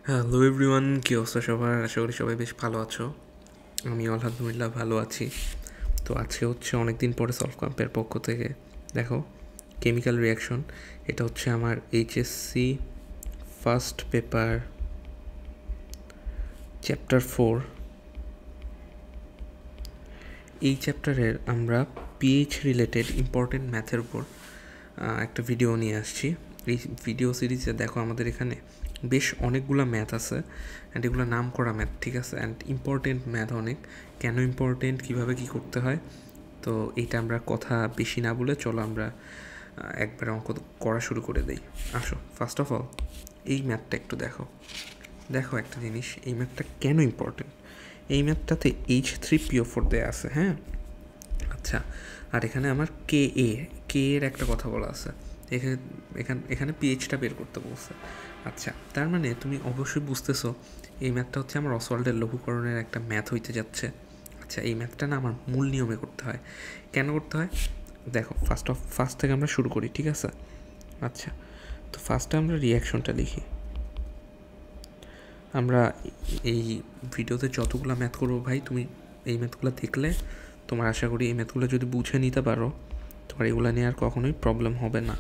Hello everyone, কী অবস্থা সবার? আশা করি সবাই বেশ ভালো আছো। আমি আলহামদুলিল্লাহ ভালো আছি। তো আজকে হচ্ছে অনেক দিন পরে সলভ ক্যাম্পের পক্ষ থেকে দেখো কেমিক্যাল রিয়াকশন। এটা হচ্ছে আমার এইচএসসি ফার্স্ট পেপার চ্যাপ্টার 4। এই চ্যাপ্টারের আমরা পিএইচ রিলেটেড ইম্পর্টেন্ট ম্যাথের উপর একটা ভিডিও নিয়ে আসছি। এই ভিডিও সিরিজে দেখো আমাদের এখানে বেশ অনেকগুলো ম্যাথ আছে অ্যান্ড এগুলো নাম করা ম্যাথ, ঠিক আছে, অ্যান্ড ইম্পর্টেন্ট ম্যাথ অনেক। কেন ইম্পর্টেন্ট, কীভাবে কী করতে হয়, তো এইটা আমরা কথা বেশি না বলে চলো আমরা একবার অঙ্ক করা শুরু করে দেই। আসো, ফার্স্ট অফ অল এই ম্যাথটা একটু দেখো। দেখো একটা জিনিস, এই ম্যাথটা কেন ইম্পর্টেন্ট। এই ম্যাথটাতে H3PO4 দেয়া আছে, হ্যাঁ। আচ্ছা, আর এখানে আমার কে এর একটা কথা বলা আছে। এখানে এখানে পিএইচটা বের করতে বলছে। আচ্ছা, তার মানে তুমি অবশ্যই বুঝতেছো এই ম্যাথটা হচ্ছে আমার অসওয়াল্ডের লঘুকরণের একটা ম্যাথ হইতে যাচ্ছে। আচ্ছা, এই ম্যাথটা না আমার মূল নিয়মে করতে হয়। কেন করতে হয় দেখো, ফার্স্ট থেকে আমরা শুরু করি, ঠিক আছে। আচ্ছা, তো ফার্স্টে আমরা রিয়াকশনটা লিখি। আমরা এই ভিডিওতে যতগুলো ম্যাথ করবো ভাই, তুমি এই ম্যাথগুলো দেখলে তোমার আশা করি এই ম্যাথগুলো যদি বুঝে নিতে পারো তোমার এগুলো নিয়ে আর কখনোই প্রবলেম হবে না,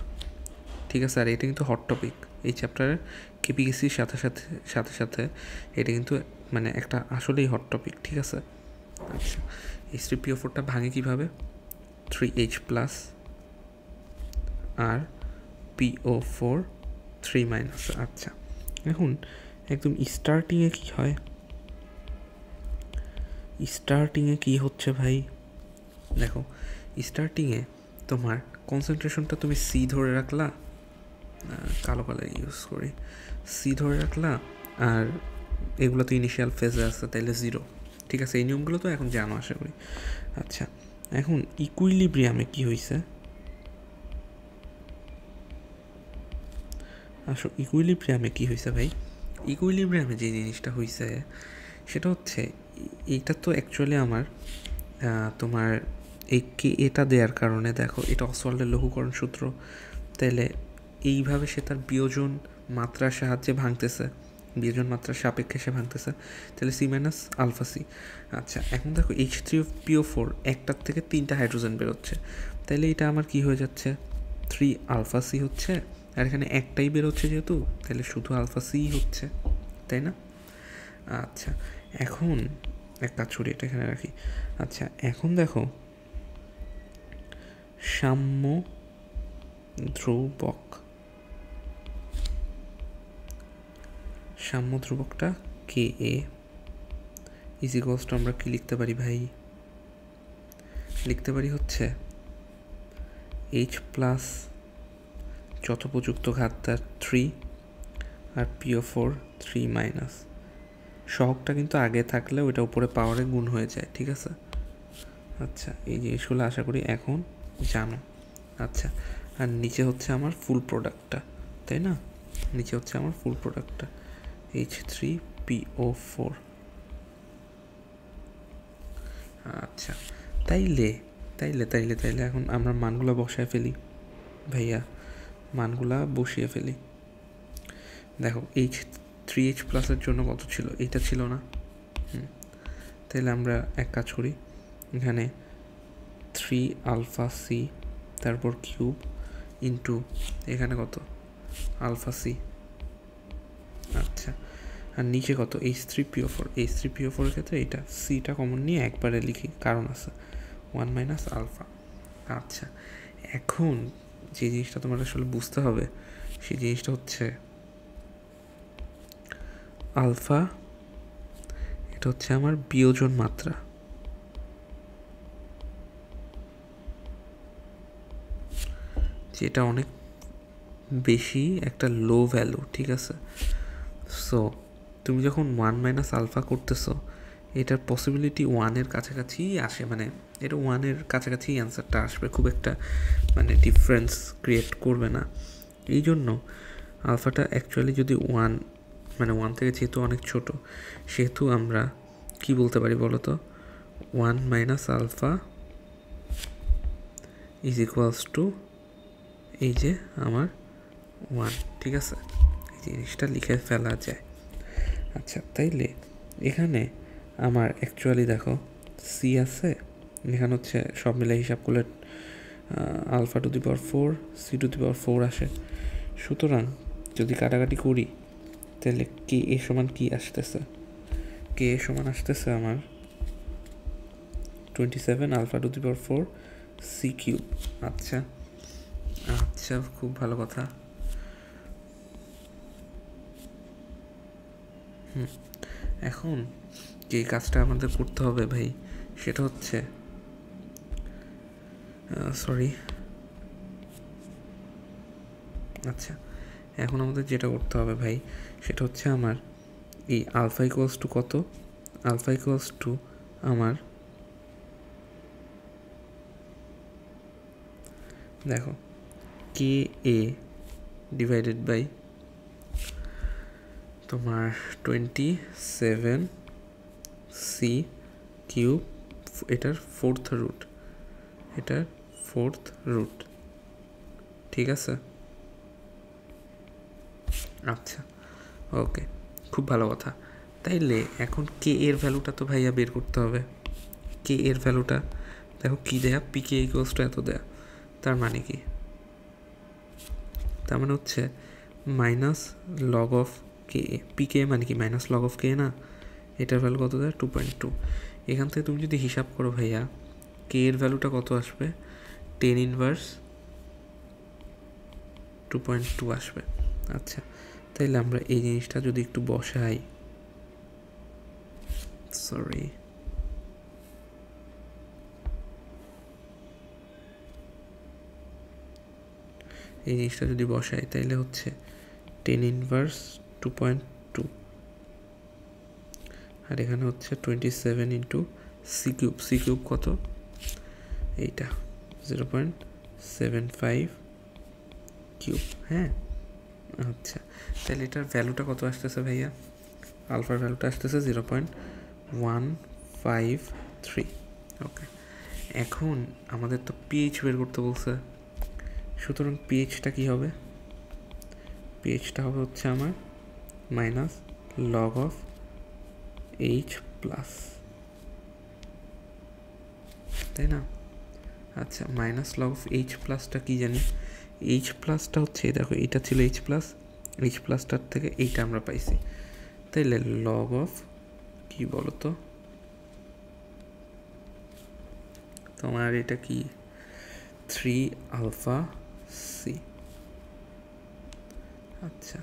ঠিক আছে। আর এটা কিন্তু হট টপিক এই চ্যাপ্টারের কেপিএসসির সাথে সাথে সাথে সাথে এটা কিন্তু মানে একটা আসলেই হট টপিক, ঠিক আছে। আচ্ছা, H3PO4টা ভাঙে কীভাবে? 3H+ আর PO4 3-। আচ্ছা, এখন একদম স্টার্টিংয়ে কী হয়, স্টার্টিংয়ে কী হচ্ছে ভাই দেখো, স্টার্টিংয়ে তোমার কনসেন্ট্রেশনটা তুমি সি ধরে রাখলা, কালো কালার ইউজ করি, সি ধরে রাখলা, আর এগুলো তো ইনিশিয়াল ফেজে আছে তাইলে 0, ঠিক আছে। এই নিয়মগুলো তো এখন জানো আশা করি। আচ্ছা, এখন ইকুইলিব্রিয়ামে কী হয়েছে, আসলে ইকুইলিব্রিয়ামে কী হয়েছে ভাই, ইকুইলিব্রিয়ামে যে জিনিসটা হয়েছে সেটা হচ্ছে এইটা তো অ্যাকচুয়ালি আমার তোমার এই কে এটা দেওয়ার কারণে দেখো এটা অসওয়াল্ডের লঘুকরণ সূত্র, তাইলে এইভাবে সে তার বিয়োজন মাত্রার সাহায্যে ভাঙতেছে, বিয়োজন মাত্রার সাপেক্ষে সে ভাঙতেছে, তাহলে C-α-C। আচ্ছা, এখন দেখো H3PO4 একটার থেকে 3টা হাইড্রোজেন বেরোচ্ছে, তাইলে এটা আমার কি হয়ে যাচ্ছে 3α-C হচ্ছে, আর এখানে একটাই বেরোচ্ছে যেহেতু তাহলে শুধু α-C হচ্ছে, তাই না? আচ্ছা, এখন এক কাজ করি, এটা এখানে রাখি। আচ্ছা, এখন দেখো সাম্য ধ্রুবক, সাম্য ধ্রুবকটা কে এ ইজিকলস টু আমরা কি লিখতে পারি ভাই, লিখতে পারি হচ্ছে H+ যথোপযুক্ত ঘাতটার 3 আর PO4 3-। সহগটা কিন্তু আগে থাকলে ওইটা উপরে পাওয়ারে গুণ হয়ে যায়, ঠিক আছে। আচ্ছা, এই জিনিসগুলো আশা করি এখন জানো। আচ্ছা, আর নিচে হচ্ছে আমার ফুল প্রোডাক্টটা, তাই না, নিচে হচ্ছে আমার ফুল প্রোডাক্টটা H3PO4। আচ্ছা, তাইলে তাইলে তাইলে তাইলে এখন আমরা মানগুলো বসায় ফেলি ভাইয়া, মানগুলা বসিয়ে ফেলি। দেখো H3H+-এর জন্য কত ছিল, এইটা ছিল না, তাহলে আমরা এক কাজ করি, এখানে 3α-C তারপর কিউব ইন্টু এখানে কত α-C। আচ্ছা, আর নিচে কত H3PO4, H3PO4-এর ক্ষেত্রে এইটা সিটা কমন নিয়ে একবারে লিখি, কারণ আছে 1-α। আচ্ছা, এখন যে জিনিসটা তোমার আসলে বুঝতে হবে সেই জিনিসটা হচ্ছে আলফা, এটা হচ্ছে আমার বিয়োজন মাত্রা, যেটা অনেক বেশি একটা লো ভ্যালু, ঠিক আছে। সো তুমি যখন 1-α করতেছো এটার পসিবিলিটি 1-এর কাছাকাছি আসে, মানে এটা 1-এর কাছাকাছি অ্যান্সারটা আসবে, খুব একটা মানে ডিফারেন্স ক্রিয়েট করবে না। এই জন্য আলফাটা অ্যাকচুয়ালি যদি 1 মানে 1 থেকে যেহেতু অনেক ছোট, সেহেতু আমরা কি বলতে পারি বলো তো, 1-α ইজ ইকুয়ালস টু এই যে আমার 1, ঠিক আছে। এই জিনিসটা লিখে ফেলা যায়। আচ্ছা, তাইলে এখানে আমার অ্যাকচুয়ালি দেখো সি আছে, এখানে হচ্ছে সব মিলে হিসাব করলে alpha to the power 4 C to the power 4 আসে। সুতরাং যদি কাটাকাটি করি তাহলে কে এ সমান কি আসতেছে? কে এ সমান আসতেছে আমার 27 alpha to the power 4 C cube. আচ্ছা আচ্ছা, খুব ভালো কথা। এখন যে কাজটা আমাদের করতে হবে ভাই, সেটা হচ্ছে সরি আচ্ছা, এখন আমাদের যেটা করতে হবে ভাই, সেটা হচ্ছে আমার এই আলফা ইকুয়ালস টু কত? আলফা ইকুয়ালস টু আমার দেখো কে এ ডিভাইডেড বাই তোমার 27 সি কিউব, এটার 4th রুট, এটার 4th রুট, ঠিক আছে? আচ্ছা ওকে, খুব ভালো কথা। তাইলে এখন কে এর ভ্যালুটা তো ভাইয়া বের করতে হবে। কে এর ভ্যালুটা দেখো কি দেয়া, পি কে ইকুয়ালস টু এত দেয়া। তার মানে কি? তার মানে হচ্ছে minus log of K A. P K মানে কি? মাইনাস লগ অফ কে না? এটার ভ্যালু কত দেয়? 2.2। এখান থেকে তুমি যদি হিসাব করো ভাইয়া, কে এর ভ্যালুটা কত আসবে? 10 ইনভার্স 2.2 আসবে। আচ্ছা, তাইলে আমরা এই জিনিসটা যদি একটু বসাই, সরি এই জিনিসটা যদি বসাই তাইলে হচ্ছে 10 ইনভার্স 2.2, আর এখানে হচ্ছে 27 into C cube. C cube কত? এইটা 0.75 কিউব। হ্যাঁ আচ্ছা, তাহলে এটার ভ্যালুটা কত আসতেছে ভাইয়া? আলফার ভ্যালুটা আসতেছে 0.153। ওকে, এখন আমাদের তো পিএইচ বের করতে বলছে, সুতরাং পিএইচটা কী হবে? পিএইচটা হবে হচ্ছে আমার minus log of H plus, তাই না? আচ্ছা, মাইনাস লগ অফ এইচ প্লাসটা কী জানি? এইচ প্লাসটা হচ্ছে দেখো, এটা ছিল এইচ প্লাস, এইচ প্লাসটার থেকে এইটা আমরা পাইছি। তাইলে লগ অফ কি বলো তো তোমার, এটা কি 3 আলফা সি। আচ্ছা,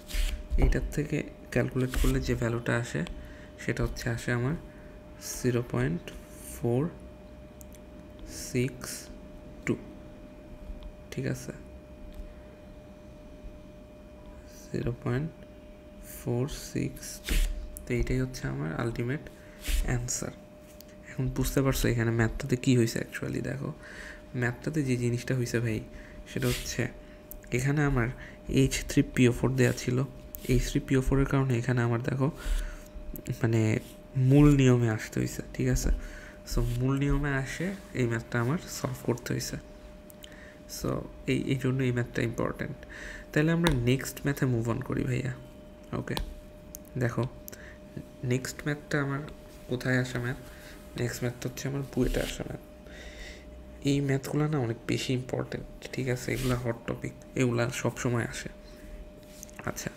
এইটার থেকে ক্যালকুলেট করলে যে ভ্যালুটা আসে সেটা হচ্ছে আসে আমার 0.462, ঠিক আছে? 0.462, তো এইটাই হচ্ছে আমার আলটিমেট অ্যান্সার। এখন বুঝতে পারছো এখানে ম্যাথটাতে কী হয়েছে? অ্যাকচুয়ালি দেখো, ম্যাথটাতে যে জিনিসটা হয়েছে ভাই, সেটা হচ্ছে এখানে আমার H3PO4 দেওয়া ছিল। H3PO4 এর কারণে এখানে আমার দেখো মানে মূল নিয়মে আসতে হয়েছে, ঠিক আছে? সো মূল নিয়মে আসে এই ম্যাথটা আমার সলভ করতে হয়েছে। সো এই জন্য এই ম্যাথটা ইম্পর্ট্যান্ট। তাহলে আমরা নেক্সট ম্যাথে মুভ অন করি ভাইয়া। ওকে, দেখো নেক্সট ম্যাথটা আমার কোথায় আসা ম্যাথ? নেক্সট ম্যাথটা হচ্ছে আমার বুয়েটে আসা ম্যাথ। এই ম্যাথগুলো না অনেক বেশি ইম্পর্টেন্ট, ঠিক আছে? এগুলা হট টপিক, এগুলা সবসময় আসে। আচ্ছা,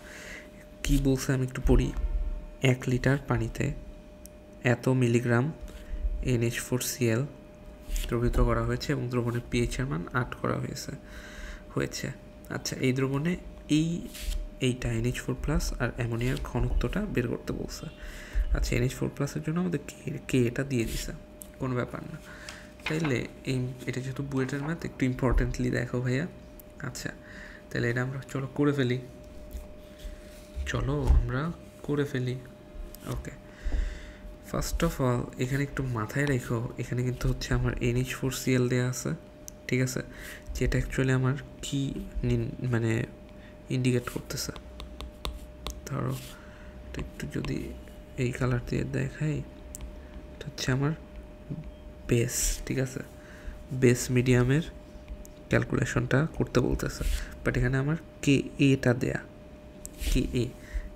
কি বলছে আমি একটু পড়ি। 1 লিটার পানিতে এত মিলিগ্রাম NH4Cl দ্রবীভূত করা হয়েছে এবং দ্রবণের পিএইচের মান 8 করা হয়েছে। আচ্ছা, এই দ্রবণে এইটা NH4+ আর অ্যামোনিয়ার ঘনত্বটা বের করতে বলছে। আচ্ছা, NH4+এর জন্য আমাদের কে এটা দিয়ে দিছে, কোনো ব্যাপার না। তাইলে এটা যেহেতু বুয়েটের ম্যাথ, একটু ইম্পর্টেন্টলি দেখো ভাইয়া। আচ্ছা, তাহলে এটা আমরা চলো করে ফেলি। ওকে, ফার্স্ট অফ অল এখানে একটু মাথায় রেখো, এখানে কিন্তু হচ্ছে আমার NH4Cl দেওয়া আছে, ঠিক আছে? যেটা অ্যাকচুয়ালি আমার কি মানে ইন্ডিকেট করতেছে, ধরো একটু যদি এই কালার দিয়ে দেখাই, এটা হচ্ছে আমার বেস, ঠিক আছে? বেস মিডিয়ামের ক্যালকুলেশনটা করতে বলতেছে, বাট এখানে আমার কে এটা দেয়া, কে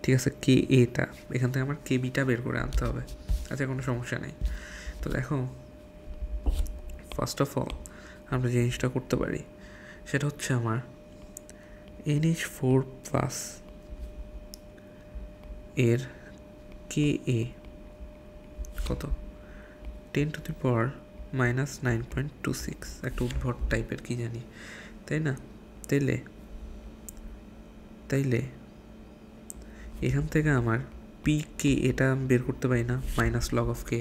ঠিক আছে, কে এটা এখান থেকে আমার কে বিটা বের করে আনতে হবে। আচ্ছা, কোনো সমস্যা নেই। তো দেখো, ফার্স্ট অফ অল আমরা যে জিনিসটা করতে পারি সেটা হচ্ছে আমার NH4 প্লাস এর কে এ কত, 10⁻⁻৯.26, একটা উদ্ভট টাইপের কি জানি, তাই না? তাইলে এখান থেকে আমার পি কে এটা বের করতে পারি না, মাইনাস লগ অফ কে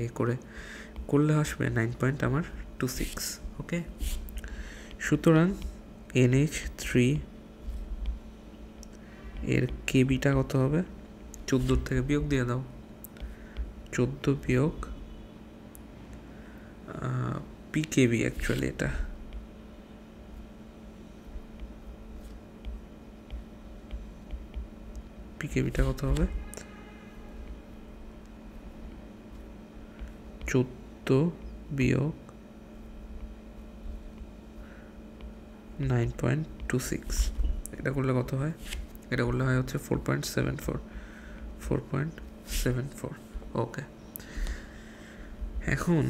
করলে আসবে 9.26। ওকে, সুতরাং NH3 এর কেবিটা কত হবে? 14 থেকে বিয়োগ দিয়ে দাও, 14 বিয়োগ পিকেবি, অ্যাকচুয়ালি এটা পিকেবিটা কত হবে? 14 বিয়োগ 9.26, এটা করলে কত হয়? এটা করলে হয় হচ্ছে 4.74। ওকে, এখন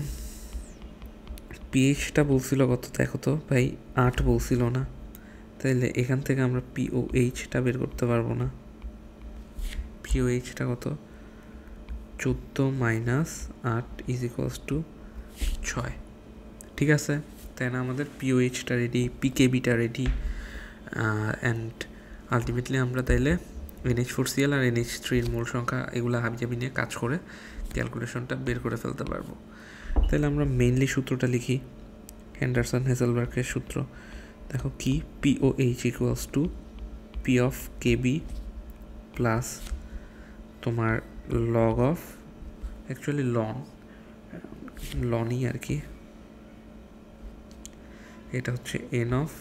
পিএইচটা বলছিল কত দেখো তো ভাই, 8 বলছিল না? তাইলে এখান থেকে আমরা পিওএইচটা বের করতে পারবো না? পিওএইচটা কত? 14 মাইনাস 8 ইজ ইকুয়ালস টু 6। ঠিক আছে, তাই না? আমাদের পিওএইচটা রেডি, পিকেবিটা রেডি, অ্যান্ড আলটিমেটলি আমরা তাইলে NH4Cl আর NH3 এর মূল সংখ্যা এগুলো হাবিজাবি নিয়ে কাজ করে ক্যালকুলেশনটা বের করে ফেলতে পারবো। তাহলে আমরা মেইনলি সূত্রটা লিখি, হেন্ডারসন হেজেলবার্গের সূত্র। দেখো কি, pOH equals to p of Kb plus তোমার লগ অফ, অ্যাকচুয়ালি লনই আর কি, এটা হচ্ছে এন অফ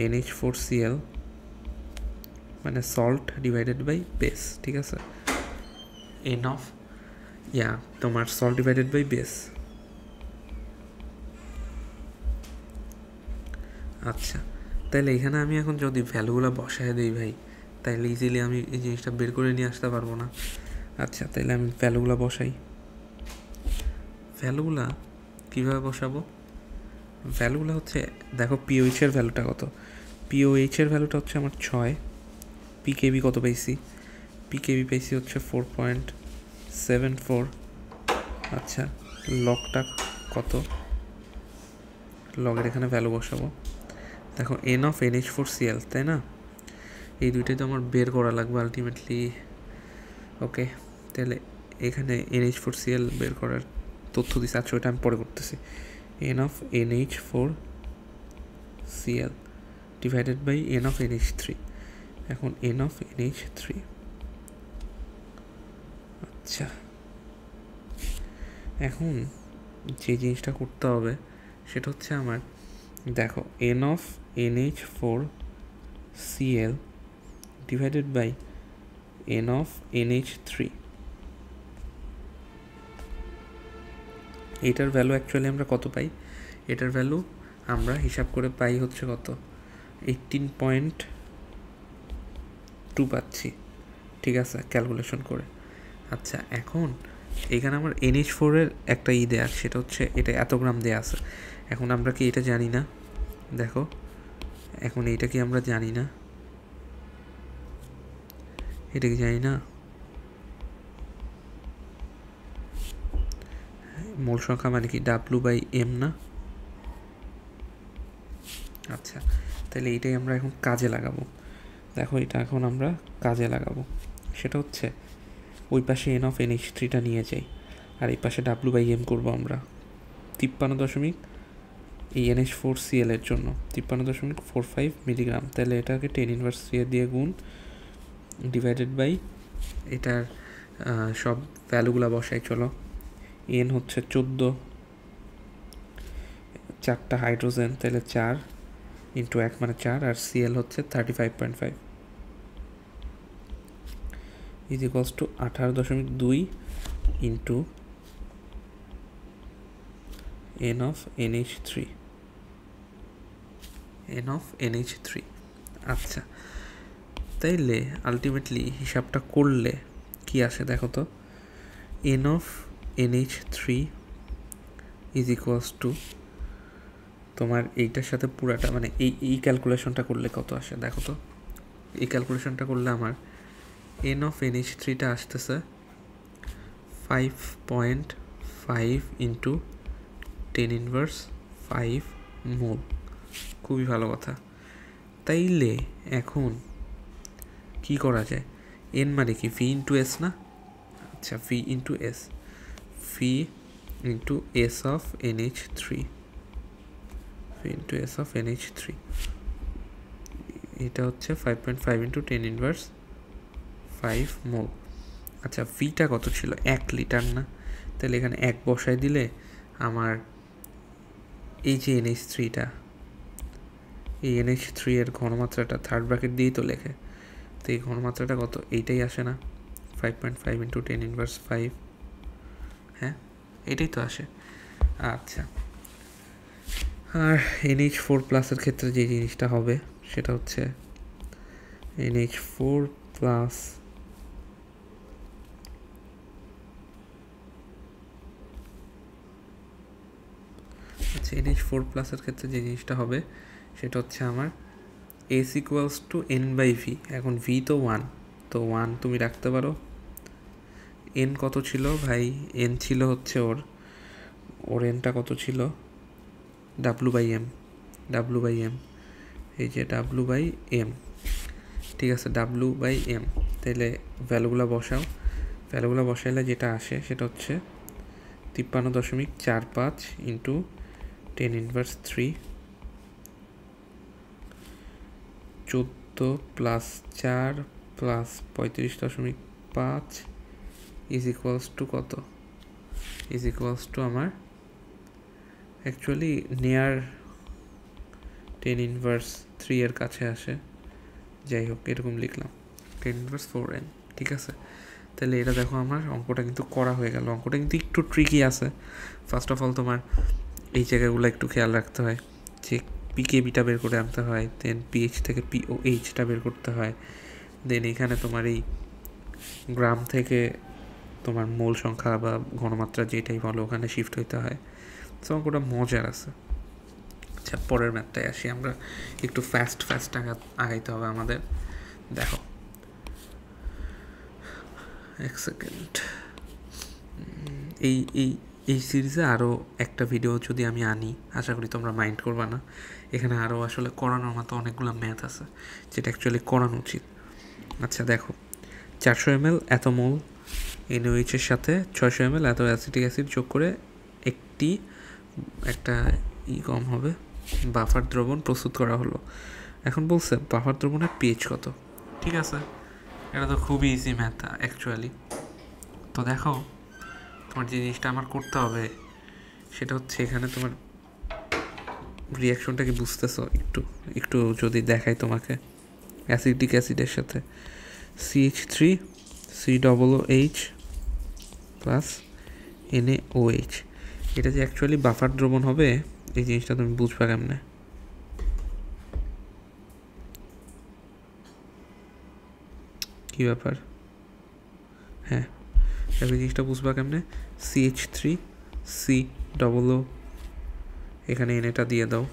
NH4Cl মানে সল্ট ডিভাইডেড বাই বেস। ঠিক আছে, এন অফ তোমার সল্ট ডিভাইডেড বাই বেস। আচ্ছা, তাহলে এখানে আমি এখন যদি ভ্যালুগুলো বসায় দিই ভাই, তাহলে ইজিলি আমি এই জিনিসটা বের করে নিয়ে আসতে পারবো না। আচ্ছা, তাহলে আমি ভ্যালুগুলো বসাই। ভ্যালুগুলা কীভাবে বসাবো? ভ্যালুগুলো হচ্ছে, দেখো পিওএইচের ভ্যালুটা কত? পিওএইচের ভ্যালুটা হচ্ছে আমার 6। পিকেবি কত পাইছি? পিকেবি পাইছি হচ্ছে 4.74। আচ্ছা, লগটা কত? লগের এখানে ভ্যালু বসাবো। দেখো এন অফ NH4Cl, তাই না? এই দুইটাই তো আমার বের করা লাগবে আলটিমেটলি। ওকে, তাহলে এখানে NH4Cl বের করার তথ্য দিচ্ছে। আচ্ছা, ওইটা আমি পরে করতেছি। N of NH4Cl divided by n of NH3। এখন এন অফ NH3, আচ্ছা, এখন যে জিনিসটা করতে হবে সেটা হচ্ছে আমার, দেখো n of NH4Cl divided by n of NH3, এটার ভ্যালু অ্যাকচুয়ালি আমরা কত পাই? এটার ভ্যালু আমরা হিসাব করে পাই হচ্ছে কত, 18.2 পাচ্ছি। ঠিক আছে, ক্যালকুলেশন করে। আচ্ছা, এখন এখানে আমার NH4 এর একটা দেয়া আছে, সেটা হচ্ছে এটা এত গ্রাম দেয়া আছে। এখন আমরা কি এটা জানি না? দেখো, এখন এইটা কি আমরা জানি না? এটা কি জানি না? মোল সংখ্যা মানে কি W/M না? আচ্ছা, তাহলে এইটাই আমরা এখন কাজে লাগাবো। দেখো, এটা এখন আমরা কাজে লাগাবো, সেটা হচ্ছে ওই পাশে এন অফ NH3টা নিয়ে যাই, আর এই পাশে W/M করবো আমরা 53 এই NH4Cl এর জন্য 53.45 মিলিগ্রাম। তাহলে এটাকে 10⁻³ দিয়ে গুণ, ডিভাইডেড বাই এটার সব ভ্যালুগুলো বসাই। চলো, এন হচ্ছে 14, 4টা হাইড্রোজেন, তাহলে 4 ইন্টু 1 মানে 4, আর Cl হচ্ছে 35.5 is equals to 18.2 into N of NH3। N of NH3। আচ্ছা, তাইলে আলটিমেটলি হিসাবটা করলে কি আসে দেখো তো, N of NH3 is equals to তোমার এইটার সাথে পুরাটা মানে এই ক্যালকুলেশনটা করলে কত আসে দেখো তো। এই ক্যালকুলেশনটা করলে আমার এন অফ NH3টা আসতেছে 5.5 ইন্টু 10⁻5 মোল। খুবই ভালো কথা। তাইলে এখন কি করা যায়, এন মানে কি ভি ইন্টু এস না? আচ্ছা, V into S, V into S of NH3, V into S of NH3 এটা হচ্ছে 5.5 ইন্টু 10⁻5 মোল। আচ্ছা, ভিটা কত ছিল? 1 লিটার না? তাহলে এখানে 1 বসায় দিলে আমার এই যে NH3টা, এই NH3 এর ঘনমাত্রাটা থার্ড ব্র্যাকেট দিয়েই তো লেখে, তো এই ঘনমাত্রাটা কত? এইটাই আসে না? 5.5 ইন্টু 10⁻5, হ্যাঁ এটাই তো আসে। আচ্ছা, আর NH4 প্লাসের ক্ষেত্রে যে জিনিসটা হবে সেটা হচ্ছে NH4 প্লাস আচ্ছা, NH4 প্লাসের ক্ষেত্রে যে জিনিসটা হবে সেটা হচ্ছে আমার S ইকুয়ালস টু N/V। এখন V তো 1, তো 1 তুমি রাখতে পারো। N কত ছিল ভাই? N ছিল হচ্ছে ওর Nটা কত ছিল? W/M, W/M, এই যে W/M, ঠিক আছে, W/M। তাহলে ভ্যালুগুলো বসাও, ভ্যালুগুলো বসাইলে যেটা আসে সেটা হচ্ছে 53.45 into 10⁻3, 14 plus 4 plus 35.5 is equals to কত? ইজ ইকুয়ালস টু আমার অ্যাকচুয়ালি নিয়ার 10⁻3 এর কাছে আসে, যাই হোক এরকম লিখলাম 10⁻4n, ঠিক আছে। তাহলে এটা দেখো আমার অঙ্কটা কিন্তু করা হয়ে গেল। অঙ্কটা কিন্তু একটু ট্রিকি আছে। ফার্স্ট অফ অল তোমার এই জায়গাগুলো একটু খেয়াল রাখতে হয়, যে পিকেবিটা বের করে আনতে হয়, দেন পিএইচ থেকে পিওএইচটা বের করতে হয়, দেন এখানে তোমার এই গ্রাম থেকে তোমার মোল সংখ্যা বা ঘনমাত্রা যেটাই বলো ওখানে শিফট হইতে হয়। তো অঙ্কটা মজার আছে। আচ্ছা, পরের ম্যাথটায় আসি আমরা, একটু ফাস্ট আগাইতে হবে আমাদের। দেখো, এক সেকেন্ড, এই এই এই সিরিজে আরও একটা ভিডিও যদি আমি আনি, আশা করি তোমরা মাইন্ড করবা না। এখানে আরও আসলে করানোর মতো অনেকগুলো ম্যাথ আছে যেটা অ্যাকচুয়ালি করানো উচিত। আচ্ছা দেখো, 400 ml এত মোল NaOH-এর সাথে 600 ml এত অ্যাসিটিক অ্যাসিড যোগ করে একটা কম হবে বাফার দ্রবণ প্রস্তুত করা হলো। এখন বলছে বাফার দ্রবণের পিএইচ কত? ঠিক আছে, এটা তো খুবই ইজি ম্যাথ অ্যাকচুয়ালি। তো দেখো, তোমার যে জিনিসটা আমার করতে হবে সেটা হচ্ছে এখানে তোমার রিয়াকশনটাকে বুঝতেছো একটু একটু যদি দেখাই তোমাকে। অ্যাসিডিক অ্যাসিডের সাথে CH3 COOH প্লাস NaOH, এটা যে অ্যাকচুয়ালি বাফার দ্রবণ হবে এই জিনিসটা তুমি বুঝবা কেমনে? কী ব্যাপার? হ্যাঁ, এই জিনিসটা বুঝবা কেমনে? CH3 COO, এখানে Naটা দিয়ে দাও,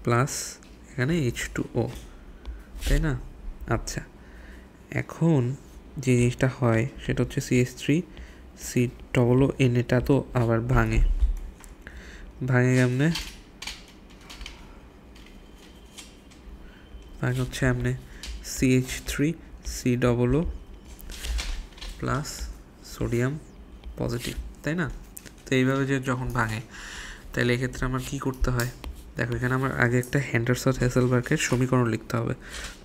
প্লাস এখানে H2O, তাই না? আচ্ছা, এখন যে জিনিসটা হয় সেটা হচ্ছে CH3 COO, Naটা তো আবার ভাঙে কেমনে? ভাঙে হচ্ছে এমনি, CH3 COO plus sodium positive, তাই না? তো এইভাবে যে যখন ভাঙে তাহলে এক্ষেত্রে আমার কী করতে হয় দেখো, এখানে আমার আগে একটা হেন্ডারসন-হেসেলবার্গের সমীকরণ লিখতে হবে,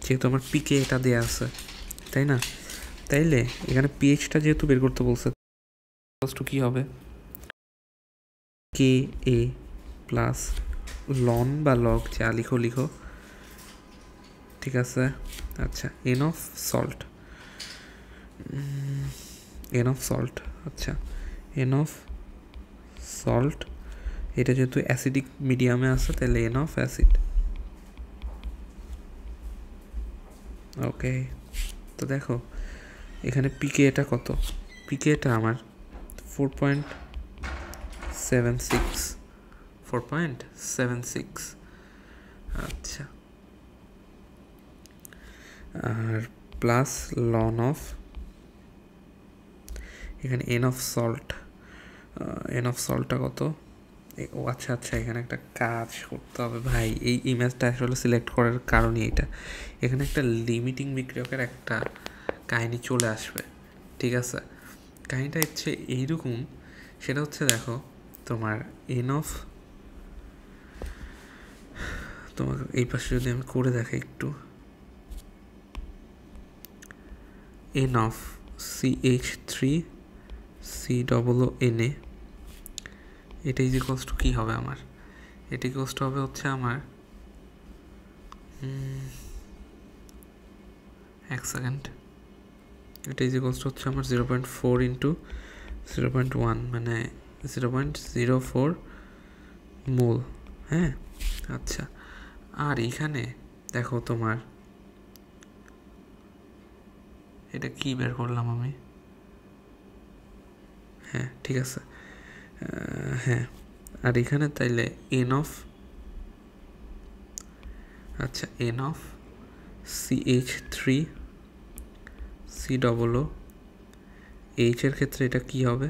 যেহেতু আমার পিকে এটা দেওয়া আছে, তাই না? তাইলে এখানে পিএইচটা যেহেতু বের করতে বলছে, কী হবে? KA প্লাস লন বা লগ যা লিখো, ঠিক আছে। আচ্ছা, এন অফ সল্ট, আচ্ছা এন অফ সল্ট এটা যেহেতু অ্যাসিডিক মিডিয়ামে আছে তাহলে এন অফ অ্যাসিড। ওকে, তো দেখো এখানে পিকে এটা কত, পিকে এটা আমার 4.76 আচ্ছা, আর প্লাস লন অফ এখানে এন অফ সল্টটা কত, ও আচ্ছা আচ্ছা, এখানে একটা কাজ করতে হবে ভাই, এই ইমেজটা আসলে সিলেক্ট করার কারণই এটা, এখানে একটা লিমিটিং বিক্রিয়কের একটা কাহিনী চলে আসবে, ঠিক আছে। কাহিনীটা হচ্ছে এইরকম, সেটা হচ্ছে দেখো তোমার তোমাকে এই পাশে যদি আমি করে দেখাই একটু, এন অফ CH3COONA, এটা ইজ ইকুয়ালস টু কী হবে আমার, এটা ইকুয়ালস টু হবে হচ্ছে আমার এক সেকেন্ড, এটা ইজ ইকুয়ালস টু হচ্ছে আমার 0.4 ইন্টু 0.1 মানে 0.04 মোল। হ্যাঁ আচ্ছা, আর এইখানে দেখো তোমার এটা কি বের করলাম আমি, হ্যাঁ ঠিক আছে, হ্যাঁ, আর এখানে তাইলে এন অফ CH3COO এইচ এর ক্ষেত্রে এটা কি হবে,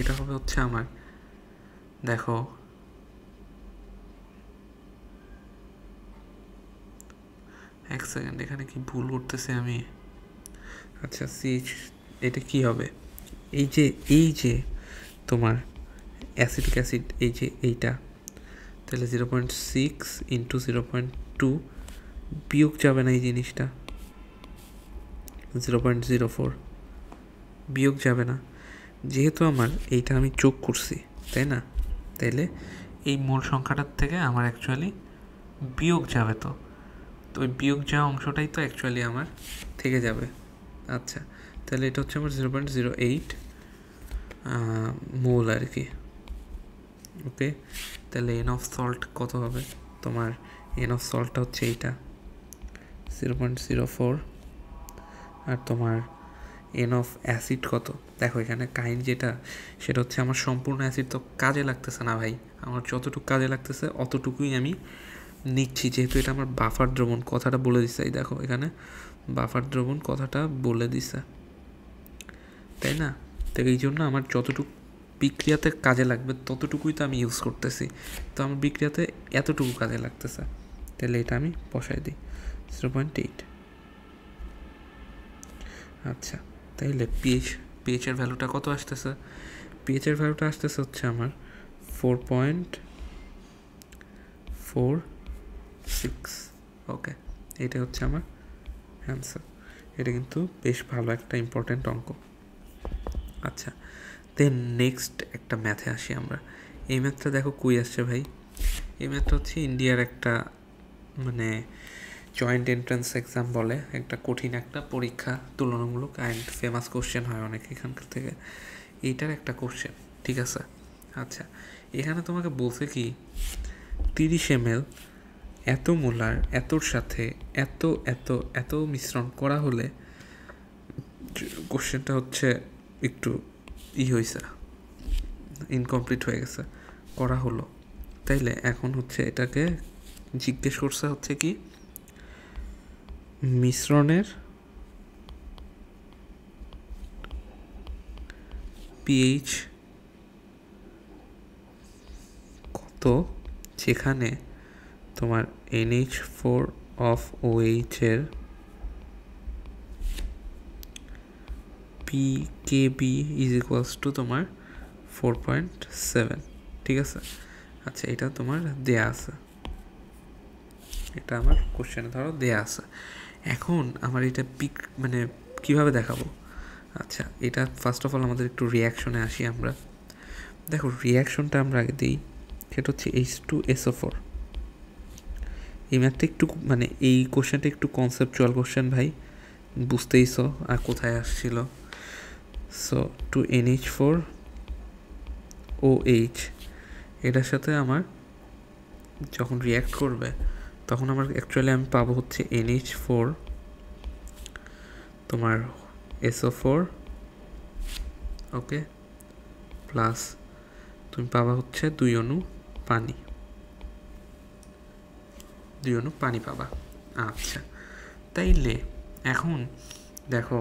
এটা হবে হচ্ছে আমার দেখো এক সেকেন্ড, এখানে কি ভুল করতেছি আমি, আচ্ছা CH এটা কি হবে, এই যে তোমার অ্যাসিডিক অ্যাসিড এই যে এইটা, তাহলে 0.6 ইন্টু 0.2 বিয়োগ যাবে না এই জিনিসটা, 0.04 বিয়োগ যাবে না, যেহেতু আমার এইটা আমি যোগ করছি তাই না, তাইলে এই মূল সংখ্যাটার থেকে আমার অ্যাকচুয়ালি বিয়োগ যাবে, তো ওই বিয়োগ যাওয়া অংশটাই তো অ্যাকচুয়ালি আমার থেকে যাবে। আচ্ছা, তাহলে এটা হচ্ছে আমার 0.08 মোল আর কি। ওকে, তাহলে এন অফ সল্ট কত হবে তোমার, এন অফ সল্টটা হচ্ছে এইটা 0.04, আর তোমার এন অফ অ্যাসিড কত, দেখো এখানে কাহিনী যেটা সেটা হচ্ছে আমার সম্পূর্ণ অ্যাসিড তো কাজে লাগতেছে না ভাই, আমার যতটুকু কাজে লাগতেছে অতটুকুই আমি নিচ্ছি, যেহেতু এটা আমার বাফার দ্রবণ কথাটা বলে দিচ্ছে, এই দেখো এখানে বাফার দ্রবণ কথাটা বলে দিছে তাই না, তো এই জন্য আমার যতটুকু বিক্রিয়াতে কাজে লাগবে ততটুকুই তো আমি ইউজ করতেছি, তো আমার বিক্রিয়াতে এতটুকু কাজে লাগতেছে, তাহলে এটা আমি বসাই দিই 0.8। আচ্ছা, তাইলে পিএইচের ভ্যালুটা কত আসতেছে, পিএইচের ভ্যালুটা আসতেছে হচ্ছে আমার 4.46। ওকে, এটা হচ্ছে আমার অ্যান্সার, এটা কিন্তু বেশ ভালো একটা ইম্পর্টেন্ট অঙ্ক। আচ্ছা, দেন নেক্সট একটা ম্যাথে আসি আমরা, এই ম্যাথটা দেখো কই আসছে ভাই, এই ম্যাথটা হচ্ছে ইন্ডিয়ার একটা মানে জয়েন্ট এন্ট্রান্স এক্সাম বলে, একটা কঠিন একটা পরীক্ষা, তুলনামূলক অ্যান্ড ফেমাস কোশ্চেন হয় অনেক এখানকার থেকে, এইটার একটা কোশ্চেন, ঠিক আছে। আচ্ছা, এখানে তোমাকে বলছে কি 30 ml এত মোলার এতর সাথে এত এত এত মিশ্রণ করা হলে, কোশ্চেনটা হচ্ছে একটু হয়েছে, ইনকমপ্লিট হয়ে গেছে, করা হলো, তাইলে এখন হচ্ছে এটাকে জিজ্ঞেস করছে হচ্ছে কি মিশ্রণের পিএইচ কত যেখানে তোমার NH4 অফ OH এর PKB ইজ ইকুয়ালস টু তোমার 4.7, ঠিক আছে। আচ্ছা, এটা তোমার দেয়া আছে, এটা আমার কোশ্চেনে ধরো দেয়া আছে, এখন আমার এটা মানে কিভাবে দেখাবো, আচ্ছা এটা ফার্স্ট অফ অল আমাদের একটু রিয়াকশনে আসি আমরা, দেখো রিয়াকশনটা আমরা আগে দিই, সেটা হচ্ছে H2SO4, এই ম্যাথটা একটু মানে এই কোশ্চেনটা একটু কনসেপচুয়াল কোশ্চেন ভাই, বুঝতেইছো আর কোথায় আসছিল, সো 2NH4OH এটার সাথে আমার যখন রিঅ্যাক্ট করবে তখন আমার অ্যাকচুয়ালি আমি পাবো হচ্ছে NH4 তোমার SO4 ওকে প্লাস তুমি পাবা হচ্ছে 2 অণু পানি, 2 অণু পানি পাবা। আচ্ছা তাইলে এখন দেখো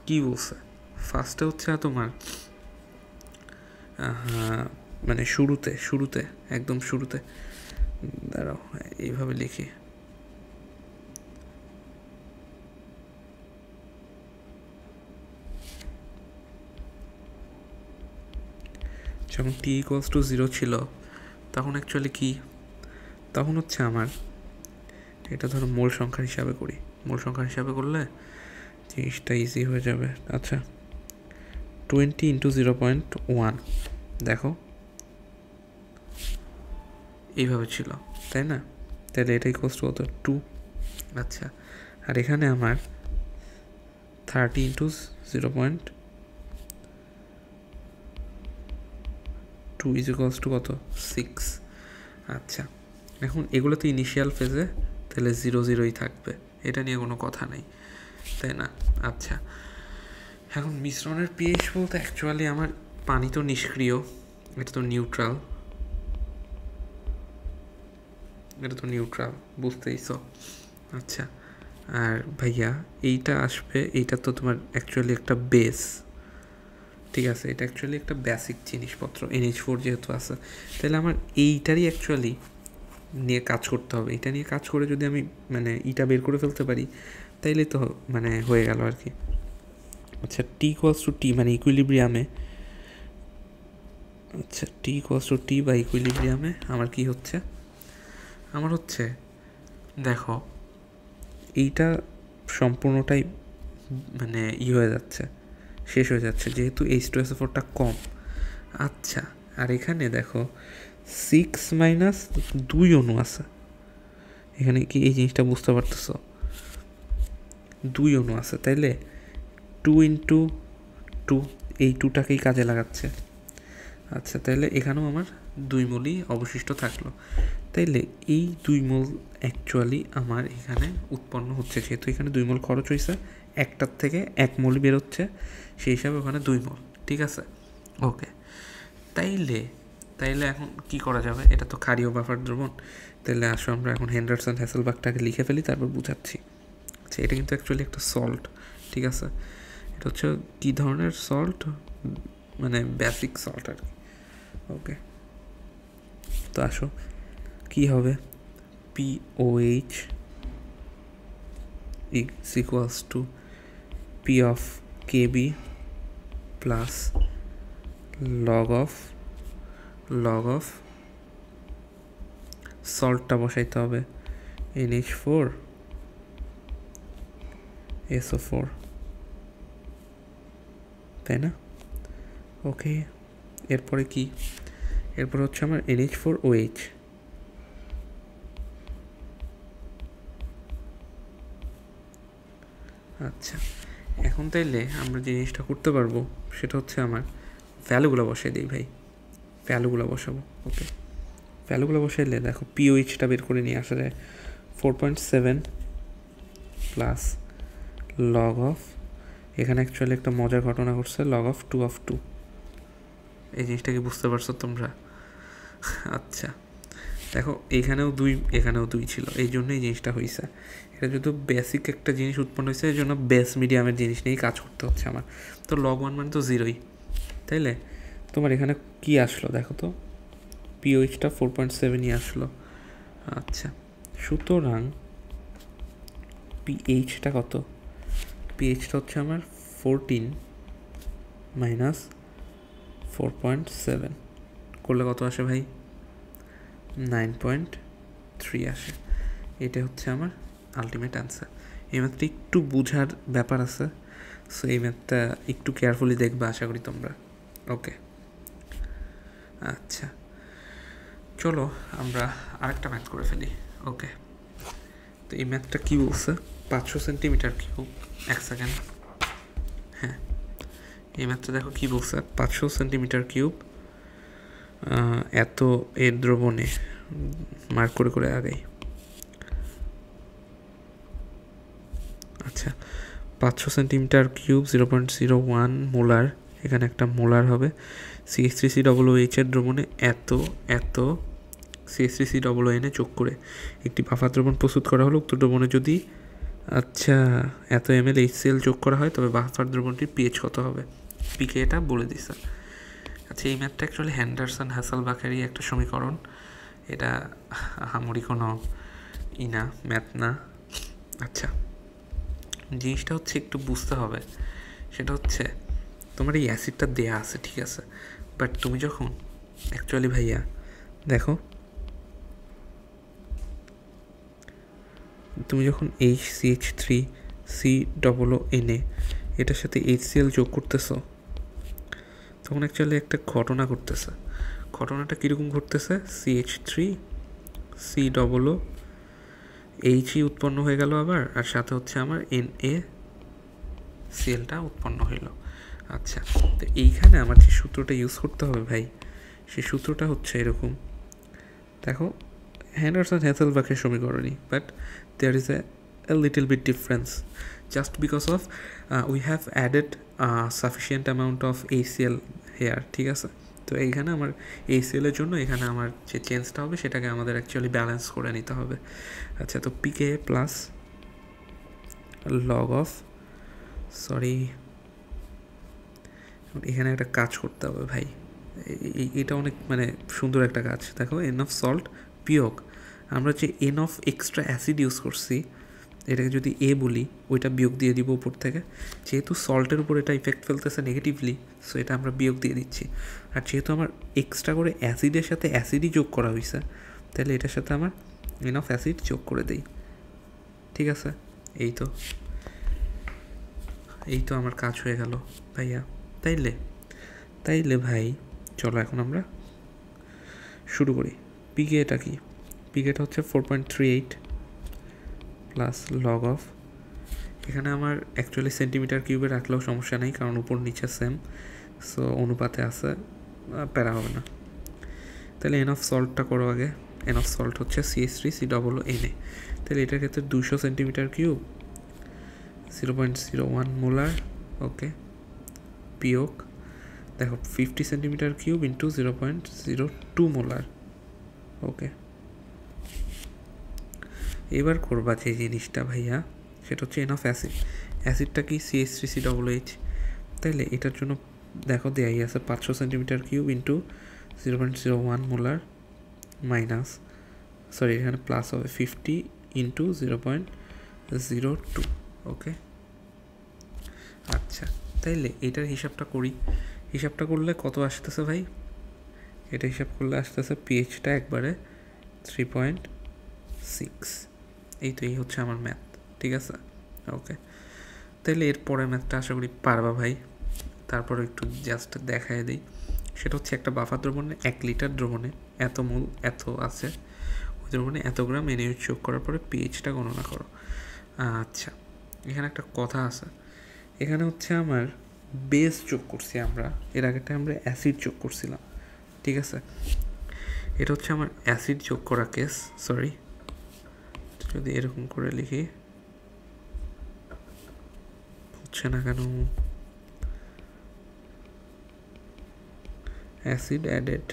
কি বলছে, ফার্স্টে হচ্ছে তোমার মানে শুরুতে একদম শুরুতে দাঁড়াও এইভাবে লিখি, যখন t=0 ছিল তখন অ্যাকচুয়ালি কি, তখন হচ্ছে আমার এটা ধরো মোল সংখ্যা হিসাবে করি, মোল সংখ্যা হিসাবে করলে জিনিসটা ইজি হয়ে যাবে। আচ্ছা 20 × 0.1 দেখো এইভাবে ছিল তাই না, তাহলে এটাই কষ্ট হতো 2। আচ্ছা আর এখানে আমার 30 × 0.2 = কত 6। আচ্ছা এখন এগুলো তো ইনিশিয়াল ফেজে, তাহলে 0 0ই থাকবে, এটা নিয়ে কোনো কথা নেই তাই না। আচ্ছা এখন মিশ্রণের পিএইচ বলতে অ্যাকচুয়ালি আমার পানি তো নিষ্ক্রিয়, এটা তো নিউট্রাল, এটা তো নিউট্রাল বুঝতেইছ। আচ্ছা আর ভাইয়া এইটা আসবে, এইটা তো তোমার অ্যাকচুয়ালি একটা বেস, ঠিক আছে, এটা অ্যাকচুয়ালি একটা বেসিক জিনিসপত্র NH4 যেহেতু আছে, তাহলে আমার এইটারই অ্যাকচুয়ালি নিয়ে কাজ করতে হবে। এটা নিয়ে কাজ করে যদি আমি মানে ইটা বের করে ফেলতে পারি তাইলে তো মানে হয়ে গেল আর কি। আচ্ছা t=t মানে ইকুইলিব্রিয়ামে, আচ্ছা t=t বা ইকুইলিব্রিয়ামে আমার কি হচ্ছে, আমার হচ্ছে দেখো এইটা সম্পূর্ণটাই মানে হয়ে যাচ্ছে, শেষ হয়ে যাচ্ছে যেহেতু H2SO4টা কম। আচ্ছা আর এখানে দেখো 6 - 2 অণু আছে, এখানে কি এই জিনিসটা বুঝতে পারতেছ, 2 অণু আছে, তাইলে 2 × 2 এই 2টাকেই কাজে লাগাচ্ছে। আচ্ছা তাইলে এখানেও আমার 2 মোলই অবশিষ্ট থাকলো, তাইলে এই 2 মোল অ্যাকচুয়ালি আমার এখানে উৎপন্ন হচ্ছে, যেহেতু এখানে 2 মোল খরচ হয়েছে, একটার থেকে 1 মোল বেরোচ্ছে, সেই হিসাবে ওখানে 2 মোল, ঠিক আছে ওকে। তাইলে এখন কি করা যাবে, এটা তো ক্ষারীয় বাফার দ্রবণ, তাহলে আসো আমরা এখন হেন্ডারসন হ্যাসেলবাখটাকে লিখে ফেলি, তারপর বুঝাচ্ছি। আচ্ছা এটা কিন্তু অ্যাকচুয়ালি একটা সল্ট, ঠিক আছে, এটা হচ্ছে কী ধরনের সল্ট, মানে বেসিক সল্ট আর কি ওকে। তো আসো কি হবে, POH = P of Kb plus log of সল্টটা বসাইতে হবে NH4 SO4 তাই না ওকে। এরপরে কি, এরপর হচ্ছে আমার NH4OH, আচ্ছা এখন তাইলে আমরা যে জিনিসটা করতে পারবো সেটা হচ্ছে আমার ভ্যালুগুলো বসাই দিই ভাই, ভ্যালুগুলো বসাবো ওকে। ভ্যালুগুলো বসাইলে দেখো POHটা বের করে নিয়ে আসা যায় 4.7 প্লাস লগ অফ, এখানে অ্যাকচুয়ালি একটা মজার ঘটনা ঘটছে, লগ অফ 2 এই জিনিসটা কি বুঝতে পারছো তোমরা। আচ্ছা দেখো এখানেও 2 এখানেও 2 ছিল, এই জন্য এই জিনিসটা হয়েছে, এটা যেহেতু বেসিক একটা জিনিস উৎপন্ন হয়েছে এই জন্য বেস মিডিয়ামের জিনিস নিয়েই কাজ করতে হচ্ছে আমার। তো log 1 মানে তো 0ই, তাইলে তোমার এখানে কি আসলো দেখো তো, POHটা 4.7ই আসলো। আচ্ছা সুতরাং PHটা কত, PHটা হচ্ছে আমার 14 - 4.7 করলে কত আসে ভাই, 9.3 আসে। এটা হচ্ছে আমার আলটিমেট অ্যান্সার। এই ম্যাথটা একটু বোঝার ব্যাপার আছে, সো এই ম্যাথটা একটু কেয়ারফুলি দেখবে আশা করি তোমরা ওকে। আচ্ছা চলো আমরা আরেকটা ম্যাথ করে ফেলি ওকে। তো এই ম্যাথটা কী বলছে, 500 সেন্টিমিটার কিউব, 1 সেকেন্ড, হ্যাঁ এই ম্যাথটা দেখো কী বলছে, 500 সেন্টিমিটার কিউব এত এর দ্রবণে মার্ক করে করে আগাই। আচ্ছা, 500 সেন্টিমিটার কিউব 0.01 মোলার, এখানে একটা মোলার হবে। CH3COOH এর দ্রবণে এত CH3COON যোগ করে একটি বাফার দ্রবণ প্রস্তুত করা হলো। উক্ত দ্রবণে যদি এত ml HCl যোগ করা হয় তবে বাফার দ্রবণটির পিএইচ কত হবে, পিকে এটা বলে দিছে। আচ্ছা, এই ম্যাথটা অ্যাকচুয়ালি হ্যান্ডারসন হ্যাসেলবাখেরই একটা সমীকরণ, এটা আহামরি কোনো ম্যাথ না। আচ্ছা, জিনিসটা হচ্ছে একটু বুঝতে হবে, সেটা হচ্ছে তোমার এই অ্যাসিডটা দেয়া আছে, ঠিক আছে, বাট তুমি যখন অ্যাকচুয়ালি ভাইয়া দেখো, তুমি যখন HCH3COON এটার সাথে HCl যোগ করতেছো তখন অ্যাকচুয়ালি একটা ঘটনা ঘটতেছে। ঘটনাটা কীরকম ঘটতেছে, CH3COOH উৎপন্ন হয়ে গেল আবার, আর সাথে হচ্ছে আমার NaClটা উৎপন্ন হইল। আচ্ছা, তো এইখানে আমার যে সূত্রটা ইউজ করতে হবে ভাই, সেই সূত্রটা হচ্ছে এরকম, দেখো হ্যান্ডারসন-হ্যাসেলবাখের সমীকরণই, but there is a little bit difference just because of we have added sufficient amount of HCl here, ঠিক আছে। তো এইখানে আমার HCl এর জন্য এখানে আমার যে চেঞ্জটা হবে সেটাকে আমাদের অ্যাকচুয়ালি ব্যালেন্স করে নিতে হবে। আচ্ছা, তো পিকে প্লাস লগ অফ, সরি এখানে একটা কাজ করতে হবে ভাই, এটা অনেক মানে সুন্দর একটা কাজ। দেখো, এন অফ সল্ট বিয়োগ আমরা যে N of extra acid use করছি এটাকে যদি এ বলি, ওইটা বিয়োগ দিয়ে দিব উপর থেকে। যেহেতু সল্টের উপর এটা ইফেক্ট ফেলতেছে নেগেটিভলি, সো এটা আমরা বিয়োগ দিয়ে দিচ্ছি। আর যেহেতু আমার এক্সট্রা করে অ্যাসিডের সাথে অ্যাসিডই যোগ করা হয়েছে, তাহলে এটার সাথে আমার এন অফ অ্যাসিড যোগ করে দিই, ঠিক আছে। এই তো আমার কাজ হয়ে গেল ভাইয়া। তাইলে ভাই চলো এখন আমরা শুরু করি। পিকেটা কি, পিকেটা হচ্ছে 4.38 প্লাস লগ অফ, এখানে আমার অ্যাকচুয়ালি সেন্টিমিটার কিউবে রাখলেও সমস্যা নেই কারণ উপর নিচে সেম, সো অনুপাতে আছে, প্যারা হবে না। তাহলে এন অফ সল্টটা করো আগে। এন অফ সল্ট হচ্ছে CH3COON, তাহলে এটার ক্ষেত্রে 200 সেন্টিমিটার কিউব 0.01 মোলার, ওকে, বিয়োগ দেখো 50 সেন্টিমিটার কিউব ইন্টু 0.02 মোলার, ওকে। এবার করবা যে জিনিসটা ভাইয়া, সেটা হচ্ছে এন অফ অ্যাসিডটা কি CH3COOH, তাইলে এটার জন্য দেখো দেয়াই আছে 500 centimetre cube into 0.01 molar minus, sorry এখানে প্লাস হবে 50 ইন্টু 0.02, ওকে। আচ্ছা, তাইলে এটার হিসাবটা করি। হিসাবটা করলে কত আসতেছে ভাই, এটা হিসাব করলে আসতেছে পিএইচটা একবারে 3.6। এই হচ্ছে আমার ম্যাথ, ঠিক আছে, ওকে। তাহলে এরপরের ম্যাথটা আশা করি পারবা ভাই। তারপরে একটু জাস্ট দেখায় দিই, সেটা হচ্ছে একটা বাফার দ্রবণে 1 লিটার দ্রবণে এত মোল এত আছে, ওই দ্রবণে এত গ্রাম NaOH যোগ করার পরে পিএইচটা গণনা করো। আচ্ছা, এখানে একটা কথা আছে, এখানে হচ্ছে আমার বেস যোগ করছি আমরা, এর আগেটা আমরা অ্যাসিড যোগ করছিলাম, ঠিক আছে। এটা হচ্ছে আমার অ্যাসিড যোগ করা কেস, সরি যদি এরকম করে লিখি হচ্ছে না কেন, অ্যাসিড অ্যাডেড,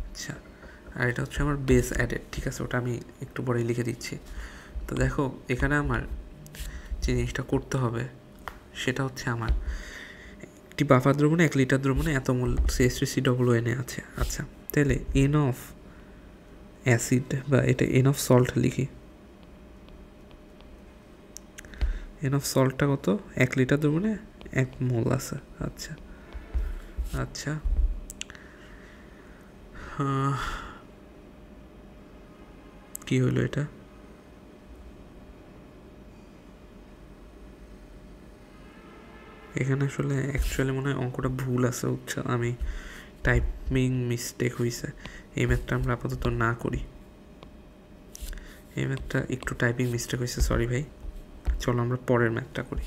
আচ্ছা, আর এটা হচ্ছে আমার বেস অ্যাডেড, ঠিক আছে, ওটা আমি একটু পরেই লিখে দিচ্ছি। তো দেখো এখানে আমার যে জিনিসটা করতে হবে সেটা হচ্ছে আমার একটি বাফার দ্রবণে 1 লিটার দ্রবণে এত মোল CH3COON আছে। আচ্ছা, তাহলে এন অফ অ্যাসিড বা এটা এন অফ সল্ট লিখি, এন অফ সল্টটা কত, 1 লিটার দ্রবণে 1 মোল আছে। আচ্ছা কি হলো এটা, এখানে আসলে অ্যাকচুয়ালি মনে হয় অঙ্কটা ভুল আছে, বুঝছো, আমি টাইপিং মিস্টেক হয়েছে। এই ম্যাথটা আমরা আপাতত না করি, এই ম্যাথটা একটু টাইপিং মিস্টেক হয়েছে, সরি ভাই। চলো আমরা পরের ম্যাথটা করি।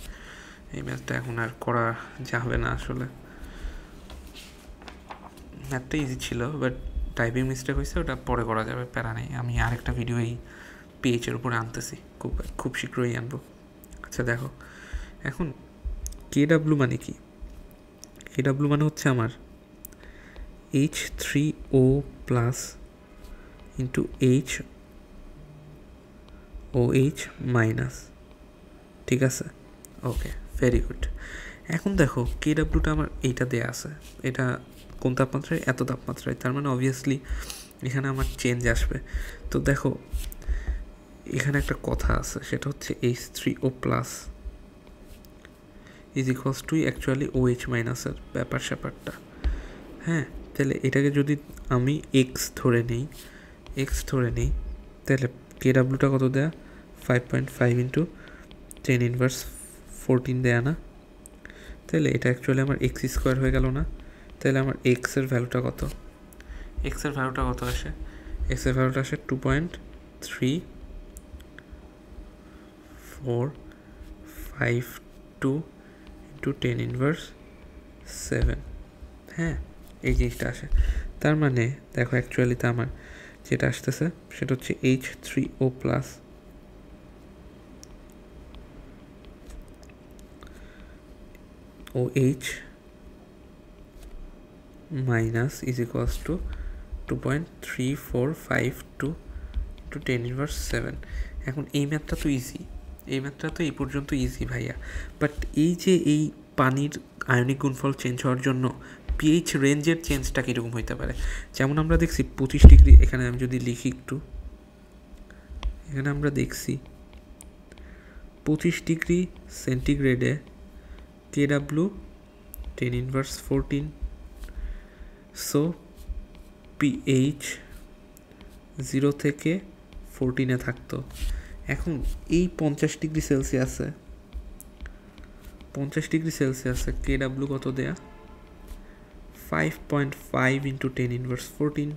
এই ম্যাথটা এখন আর করা যাবে না আসলে। ম্যাথটা ইজি ছিল, বাট টাইপিং মিস্টেক হয়েছে, ওটা পরে করা যাবে, প্যারা নেই। আমি আরেকটা ভিডিও এই পিএইচের উপরে আনতেছি, খুব শীঘ্রই আনবো। আচ্ছা দেখো, এখন কেডাব্লু মানে কি? কেডাব্লু মানে হচ্ছে আমার H3O plus into HOH minus, ঠিক আছে? ওকে, ভেরি গুড। এখন দেখো কেডাব্লুটা আমার এইটা দেয়া আছে, এটা কোন তাপমাত্রায়? এত তাপমাত্রায়, তার মানে অবভিয়াসলি এখানে আমার চেঞ্জ আসবে। তো দেখো এখানে একটা কথা আছে, সেটা হচ্ছে H3O plus is equals to actually OH মাইনাসের ব্যাপারটা। হ্যাঁ, তাহলে এটাকে যদি আমি এক্স ধরে নিই তাহলে কেডাব্লুটা কত দেয়া? 5.5 ইন্টু 10⁻14 দেয়া না? তাহলে এটা অ্যাকচুয়ালি আমার এক্স স্কোয়ার হয়ে গেল না? তাহলে আমার এক্সের ভ্যালুটা কত? এক্সের ভ্যালুটা কত আসে? এক্সের ভ্যালুটা আসে 2.3452 ইন্টু 10⁻7। হ্যাঁ, এই জিনিসটা আসে। তার মানে দেখো অ্যাকচুয়ালিতে আমার যেটা আসতেছে সেটা হচ্ছে H3O plus OH minus is equals to 2.3452 into 10⁻7। এখন এই ম্যাথটা তো ইজি, এই ম্যাথটা তো এই পর্যন্ত ইজি ভাইয়া, বাট এই যে এই পানির আয়নিক গুণফল চেঞ্জ হওয়ার জন্য পিএইচ রেঞ্জের চেঞ্জটা কীরকম হইতে পারে? যেমন আমরা দেখছি 25 ডিগ্রি, এখানে আমি যদি লিখি একটু, এখানে আমরা দেখছি 25 ডিগ্রি সেন্টিগ্রেডে কেডাব্লু 10⁻14, সো পিএইচ 0 থেকে 14-এ থাকতো। এখন এই 50 ডিগ্রি সেলসিয়াসে কেডাব্লু কত দেয়া? 5.5 ইন্টু 10⁻14,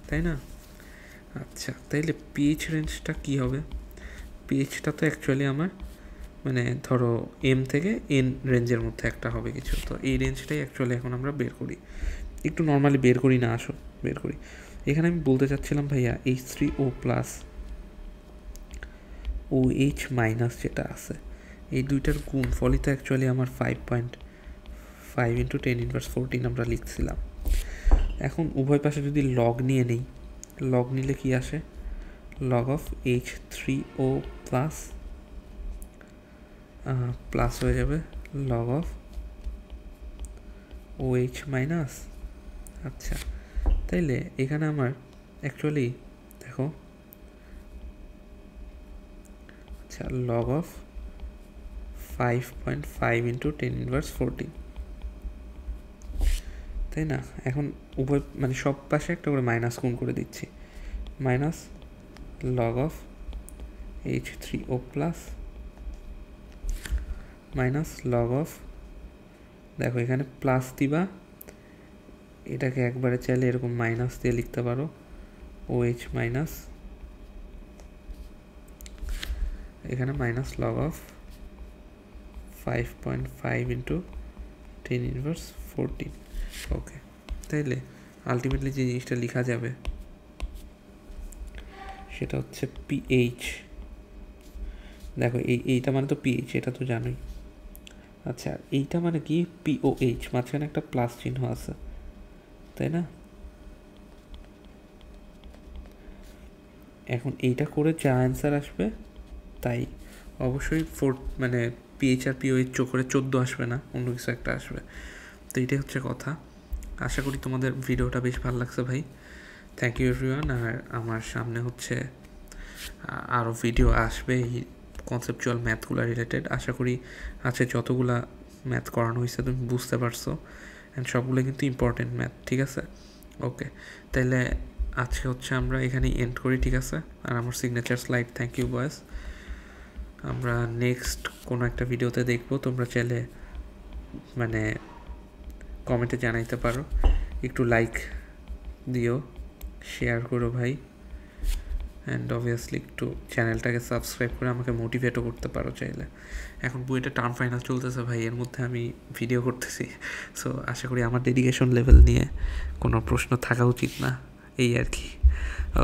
তাই না? আচ্ছা, তাইলে পিএইচ রেঞ্জটা কী হবে? পিএইচটা তো অ্যাকচুয়ালি আমার মানে ধরো এম থেকে এন রেঞ্জের মধ্যে একটা হবে কিছু, তো এই রেঞ্জটাই অ্যাকচুয়ালি এখন আমরা বের করি, একটু নর্মালি বের করি না, আসো বের করি। এখানে আমি বলতে চাচ্ছিলাম ভাইয়া H3O প্লাস OH মাইনাস যেটা আছে, এই দুইটার গুণফলই তো অ্যাকচুয়ালি আমার 5.5 ইন্টু 10⁻14 আমরা লিখছিলাম। এখন উভয় পাশে যদি লগ নিয়ে নেই, লগ নিলে কি আসে? Log of H3O plus plus হয়ে যাবে লগ অফ OH মাইনাস। আচ্ছা, তাইলে এখানে আমার অ্যাকচুয়ালি দেখো, আচ্ছা লগ অফ 5.5 ইন্টু 10⁻14, তাই না? এখন উভয় মানে সব পাশে একটা করে মাইনাস গুণ করে দিচ্ছি, minus log of H3O plus minus log of, দেখো এখানে প্লাস দিবা, এটাকে একবারে চাইলে এরকম মাইনাস দিয়ে লিখতে পারো, OH মাইনাস, এখানে মাইনাস লগ অফ 5.5 ইন্টু 10⁻14। ওকে, তাইলে আলটিমেটলি যে জিনিসটা লেখা যাবে সেটা হচ্ছে পিএইচ। দেখো এইটা মানে তো পিএইচ, এটা তো জানোই। আচ্ছা, এইটা মানে কি? POH, মাঝখানে একটা প্লাস চিহ্ন আছে, তাই না? এখন এইটা করে যা অ্যান্সার আসবে তাই, অবশ্যই মানে পিএইচ আর পিওএইচ যোগ করে 14 আসবে না, অন্য কিছু একটা আসবে। তো এটাই হচ্ছে কথা। আশা করি তোমাদের ভিডিওটা বেশ ভালো লাগছে ভাই। Thank you everyone. আর আমার সামনে হচ্ছে আরও ভিডিও আসবে এই কনসেপচুয়াল ম্যাথগুলো রিলেটেড। আশা করি আছে যতগুলা ম্যাথ করানো হয়েছে তুমি বুঝতে পারছো, অ্যান্ড সবগুলো কিন্তু ইম্পর্টেন্ট ম্যাথ, ঠিক আছে? ওকে, তাহলে আজকে হচ্ছে আমরা এখানেই এন্ড করি, ঠিক আছে? আর আমার সিগনেচার স্লাইড। থ্যাংক ইউ বয়েস। আমরা নেক্সট কোনো একটা ভিডিওতে দেখবো, তোমরা চাইলে মানে কমেন্টে জানাইতে পারো, একটু লাইক দিও, শেয়ার করো ভাই, অ্যান্ড অবভিয়াসলি একটু চ্যানেলটাকে সাবস্ক্রাইব করে আমাকে মোটিভেটও করতে পারো চাইলে। এখন বইটা টার্ম ফাইনাল চলতেছে ভাই, এর মধ্যে আমি ভিডিও করতেছি, সো আশা করি আমার ডেডিকেশন লেভেল নিয়ে কোনো প্রশ্ন থাকা উচিত না, এই আর কি।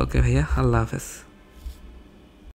ওকে ভাইয়া, আল্লাহ হাফেজ।